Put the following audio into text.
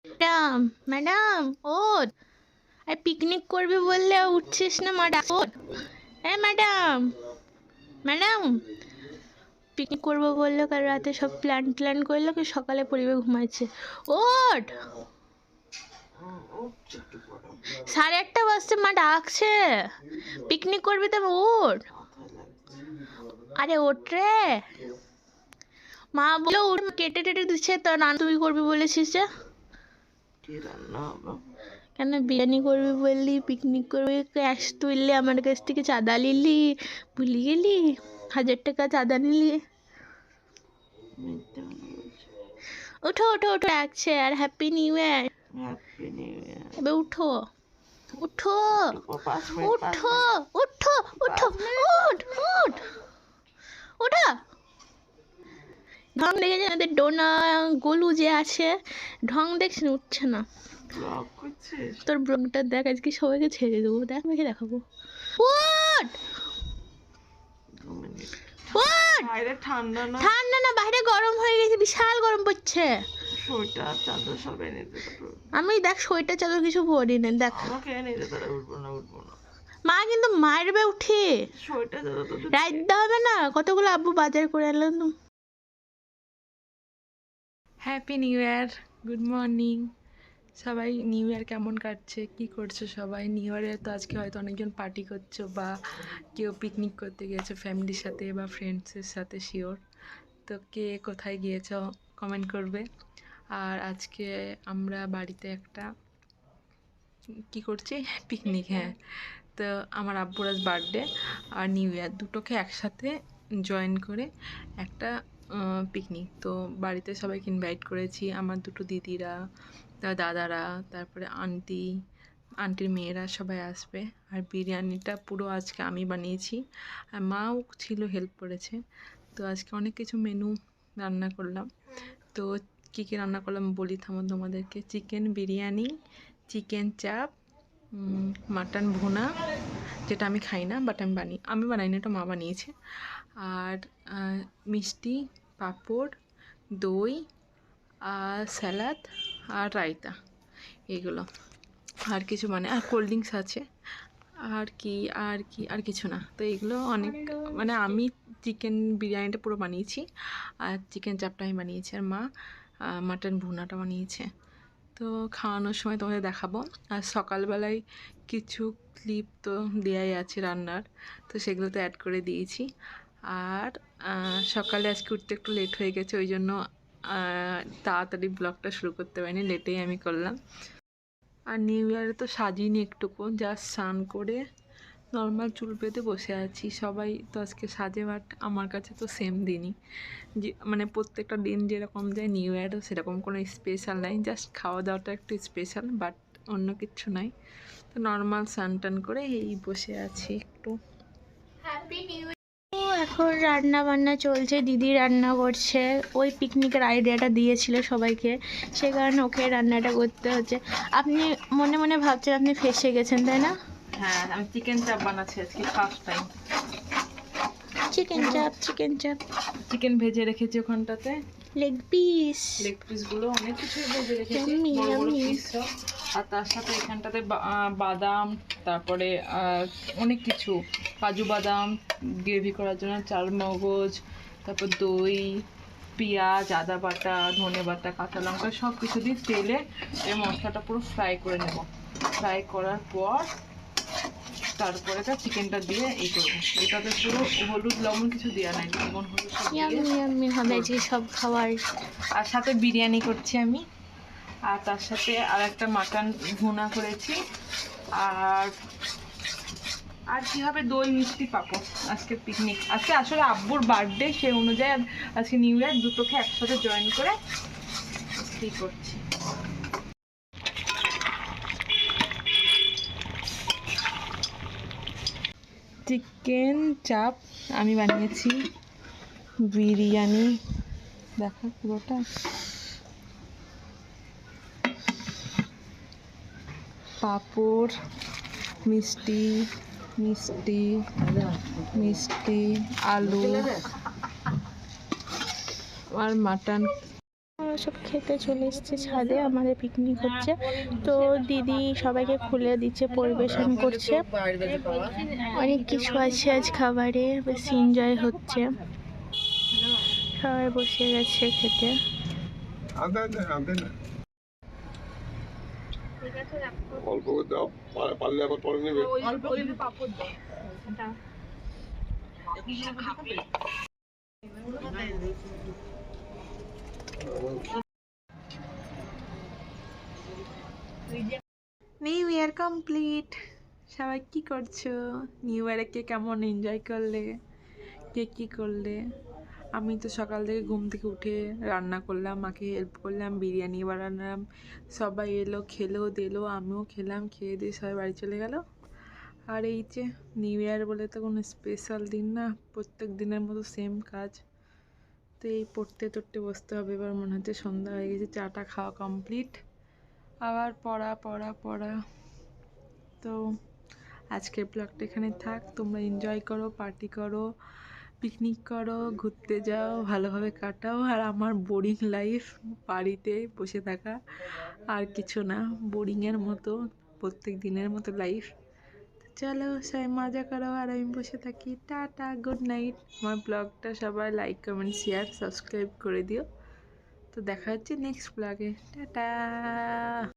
Madam madam ওঠ, আর picnic করবি বললে উঠছিস না ম্যাডাম? ওঠ, হ্যাঁ ম্যাডাম ম্যাডাম পিকনিক করবো বললো, কাল রাতে সব প্ল্যান করলো, কি সকালে পরিবে ঘুমাচ্ছে। ওঠ, 1:30 বাজছে, মা ডাকছে, পিকনিক করবি তো ওঠ। আরে ওঠ রে, মা বললো ওঠ, কেটে টেটে দিচ্ছে তো, রান্না তুই করবি বলেছিস যে। কেন বিরিয়ানি করবি বললি, পিকনিক করবি, ক্যাশ তুললি আমার কাছ থেকে, চাঁদা নিলি, ভুলে গেলি 1000 টাকা চাঁদা নিলি। উঠো উঠো উঠো, ডাকছে, আর হ্যাপি নিউ ইয়ার। এবার উঠো উঠো উঠো উঠো উঠো, উঠ উঠ ওঠা। ঢং দেখেছে আমাদের ডোনা গোলু যে আছে, ঢং দেখছি না, উঠছে না। তোর ব্লগটা দেখ, আজকে সবাইকে ছেড়ে দেবো, দেখ মেখে দেখাবো। ওঠ ওঠ, ঠান্ডা না, বাইরে গরম হয়ে গেছে, বিশাল গরম পড়ছে। সোয়েটার চাদর সব এনে দিতে। আমি দেখ সোয়েটার চাদর কিছু পরি না, দেখ আমাকে এনে দিতে, উঠবো না। মা কিন্তু মারবে উঠে, সোয়েটার চাদর তো রাইতে হবে না, কতগুলো আব্বু বাজার করে আনলাম। Happy new year, good morning সবাই। নিউ ইয়ার কেমন কাটছে, কি করছো সবাই? নিউ ইয়ারে তো আজকে হয়তো অনেকজন পার্টি করছো, বা কেউ পিকনিক করতে গিয়েছে ফ্যামিলির সাথে বা ফ্রেন্ডসের সাথে, শিওর। তো কে কোথায় গিয়েছ কমেন্ট করবে। আর আজকে আমরা বাড়িতে একটা কি করছি, পিকনিক। হ্যাঁ, তো আমার আব্বুর আজ বার্থডে আর নিউ ইয়ার দুটোকে একসাথে জয়েন করে একটা পিকনিক। তো বাড়িতে সবাইকে ইনভাইট করেছি, আমার দুটো দিদিরা, দাদারা, তারপরে আন্টির মেয়েরা সবাই আসবে। আর বিরিয়ানিটা পুরো আজকে আমি বানিয়েছি, আর মাও ছিল, হেল্প করেছে। তো আজকে অনেক কিছু মেনু রান্না করলাম। তো কী কী রান্না করলাম বলি থামো তোমাদেরকে। চিকেন বিরিয়ানি, চিকেন চাপ, মাটন ভুনা, যেটা আমি খাই না, বাট আমি বানাই না, এটা মা বানিয়েছে। আর মিষ্টি, পাঁপড়, দই, আর স্যালাড, আর রায়তা, এগুলো। আর কিছু আর কোল্ড ড্রিঙ্কস আছে। আর কিছু না। তো এগুলো অনেক, আমি চিকেন বিরিয়ানিটা পুরো বানিয়েছি, আর চিকেন চাপটা আমি বানিয়েছি, আর মা মাটন ভুনাটা বানিয়েছে। তো খাওয়ানোর সময় তোমাদের দেখাবো। আর সকালবেলায় কিছু ক্লিপ তো দেওয়াই আছে রান্নার, তো সেগুলো তো অ্যাড করে দিয়েছি। আর সকালে আজকে উঠতে একটু লেট হয়ে গেছে, ওই জন্য তাড়াতাড়ি ব্লগটা শুরু করতে পারিনি, লেটেই আমি করলাম। আর নিউ ইয়ারে তো সাজিনি একটুকু, জাস্ট স্নান করে নর্মাল চুল পেতে বসে আছি। সবাই তো আজকে সাজে, বাট আমার কাছে তো সেম দিনই, যে প্রত্যেকটা দিন যেরকম যায়, নিউ ইয়ারও সেরকম কোনো স্পেশাল নাই, জাস্ট খাওয়া দাওয়াটা একটু স্পেশাল, বাট অন্য কিছু নাই। তো নর্মাল স্নান টান করে এই বসে আছি একটু। Happy new year. এখন রান্না বান্না চলছে, দিদি রান্না করছে, ওই পিকনিকের আইডিয়াটা দিয়েছিল সবাইকে, সে কারণে ওকে রান্নাটা করতে হচ্ছে। আপনি মনে মনে ভাবছেন আপনি ফেঁসে গেছেন, তাই না? হ্যাঁ, আমি চিকেন চাপ বানাচ্ছি আজকে ফার্স্ট টাইম। চিকেন চাপ চিকেন ভেজে রেখেছি ওখানটাতে, লেগ পিসগুলো অনেক কিছু ভেজে রেখেছি, বড় বড় পিস সব। আর তার সাথে এখানটাতে বাদাম, তারপরে অনেক কিছু, কাজু বাদাম গ্রেভি করার জন্য, চারমগজ, তারপর দই, পেঁয়াজ, আদা বাটা, ধনে বাটা, কাঁচা লঙ্কা, সব কিছু দিয়ে তেলে এই মশলাটা পুরো ফ্রাই করে নেব। ফ্রাই করার পর তারপরে চিকেনটা দিয়ে এই করবো। এটাতে পুরো হলুদ লবণ কিছু দেওয়া নাই, লবণ হলুদ সব খাবার। আর সাথে বিরিয়ানি করছি আমি, আর তার সাথে আর একটা মাটন ভুনা করেছি। আর কি হবে, দই, মিষ্টি, পাঁপড়। আজকে পিকনিক, আজকে আসলে আব্বুর বার্থডে, সেই অনুযায়ী আজকে নিউ ইয়ার দুটোকে একসাথে জয়েন করে কি করছি। চিকেন চাপ আমি বানিয়েছি, বিরিয়ানি দেখা পুরোটা, পাঁপড়, মিষ্টি, আলু, আর মাটন। সব খেতে চলে এসেছে ছাদে, আমাদের পিকনিক হচ্ছে। তো দিদি সবাইকে খুলে দিচ্ছে, পরিবেশন করছে, অনেক কিছু আছে আজ খাবারে, বেশ এনজয় হচ্ছে, সবাই বসে গেছে খেতে। অল্প করে দাও, পারলে আবার পরে নেবে। New year complete. সবাই কি করছো? নিউ ইয়ারে কে কেমন এনজয় করলে, কে কী করলে? আমি তো সকাল থেকে ঘুম থেকে উঠে রান্না করলাম, মাকে হেল্প করলাম, বিরিয়ানি বানালাম, সবাই এলো, খেলো দিলো, আমিও খেলাম, খেয়ে দিয়ে সবাই বাড়ি চলে গেল। আর এই যে নিউ ইয়ার বলে তো কোনো স্পেশাল দিন না, প্রত্যেক দিনের মতো সেম কাজ। তো এই পড়তে টড়তে বসতে হবে। এবার মনে হচ্ছে সন্ধ্যা হয়ে গেছে, চাটা খাওয়া কমপ্লিট, আবার পড়া পড়া পড়া। তো আজকের ব্লগটা এখানে থাক, তোমরা এনজয় করো, পার্টি করো, পিকনিক করো, ঘুরতে যাও, ভালোভাবে কাটাও। আর আমার বোরিং লাইফ, বাড়িতে বসে থাকা, আর কিছু না, বোরিংয়ের মতো প্রত্যেক দিনের মতো লাইফ। চলো সবাই মজা করো, আর আমি বসে থাকি। Tata, good night. আমার ব্লগটা সবাই লাইক কমেন্ট শেয়ার সাবস্ক্রাইব করে দিও। তো দেখা হচ্ছে নেক্সট ব্লগে। টাটা।